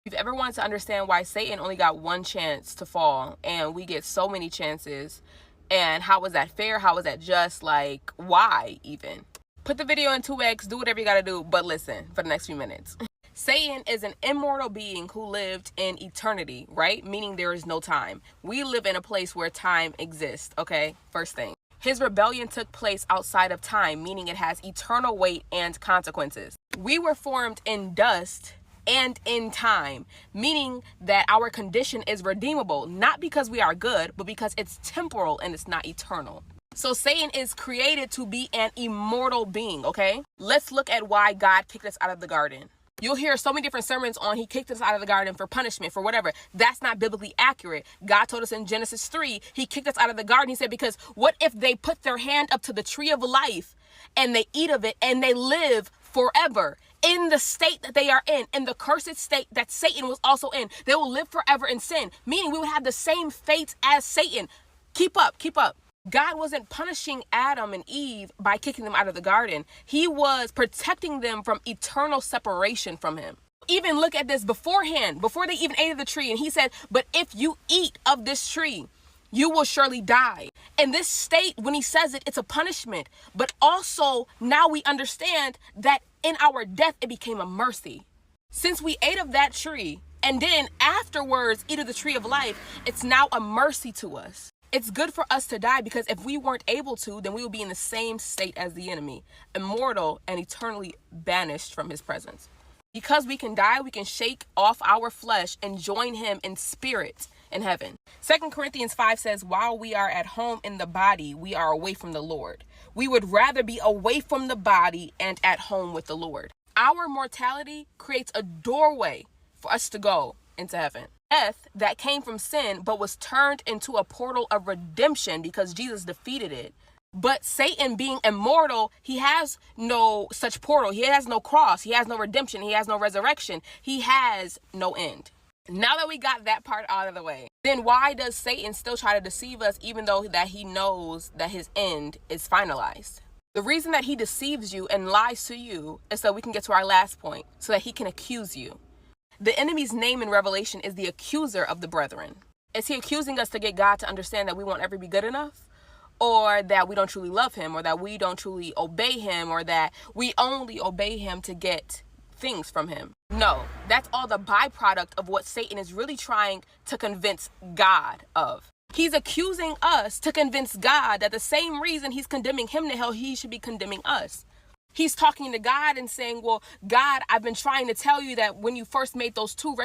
If you've ever wanted to understand why Satan only got one chance to fall and we get so many chances, and how is that fair? How is that just? Like, why even? Put the video in 2x, do whatever you gotta do, but listen for the next few minutes. Satan is an immortal being who lived in eternity, right? Meaning there is no time. We live in a place where time exists, okay? First thing. His rebellion took place outside of time, meaning it has eternal weight and consequences. We were formed in dust and in time, meaning that our condition is redeemable, not because we are good, but because it's temporal and it's not eternal. So Satan is created to be an immortal being, okay? Let's look at why God kicked us out of the garden. You'll hear so many different sermons on he kicked us out of the garden for punishment, for whatever. That's not biblically accurate. God told us in Genesis 3, he kicked us out of the garden. He said, because what if they put their hand up to the tree of life and they eat of it and they live forever in the state that they are in the cursed state that Satan was also in? They will live forever in sin, meaning we would have the same fate as Satan. Keep up, keep up. God wasn't punishing Adam and Eve by kicking them out of the garden. He was protecting them from eternal separation from him. Even look at this beforehand, before they even ate of the tree. And he said, but if you eat of this tree, you will surely die. In this state, when he says it, it's a punishment. But also now we understand that in our death, it became a mercy. Since we ate of that tree and then afterwards eat of the tree of life, it's now a mercy to us. It's good for us to die, because if we weren't able to, then we would be in the same state as the enemy, immortal and eternally banished from his presence. Because we can die, we can shake off our flesh and join him in spirit in heaven. 2 Corinthians 5 says, while we are at home in the body, we are away from the Lord. We would rather be away from the body and at home with the Lord. Our mortality creates a doorway for us to go into heaven. Death that came from sin, but was turned into a portal of redemption because Jesus defeated it. But Satan, being immortal, he has no such portal. He has no cross. He has no redemption. He has no resurrection. He has no end. Now that we got that part out of the way, then why does Satan still try to deceive us, even though that he knows that his end is finalized? The reason that he deceives you and lies to you is so we can get to our last point, so that he can accuse you. The enemy's name in Revelation is the accuser of the brethren. Is he accusing us to get God to understand that we won't ever be good enough? Or that we don't truly love him? Or that we don't truly obey him? Or that we only obey him to get things from him? No, that's all the byproduct of what Satan is really trying to convince God of. He's accusing us to convince God that the same reason he's condemning him to hell, he should be condemning us. He's talking to God and saying, well, God, I've been trying to tell you that when you first made those two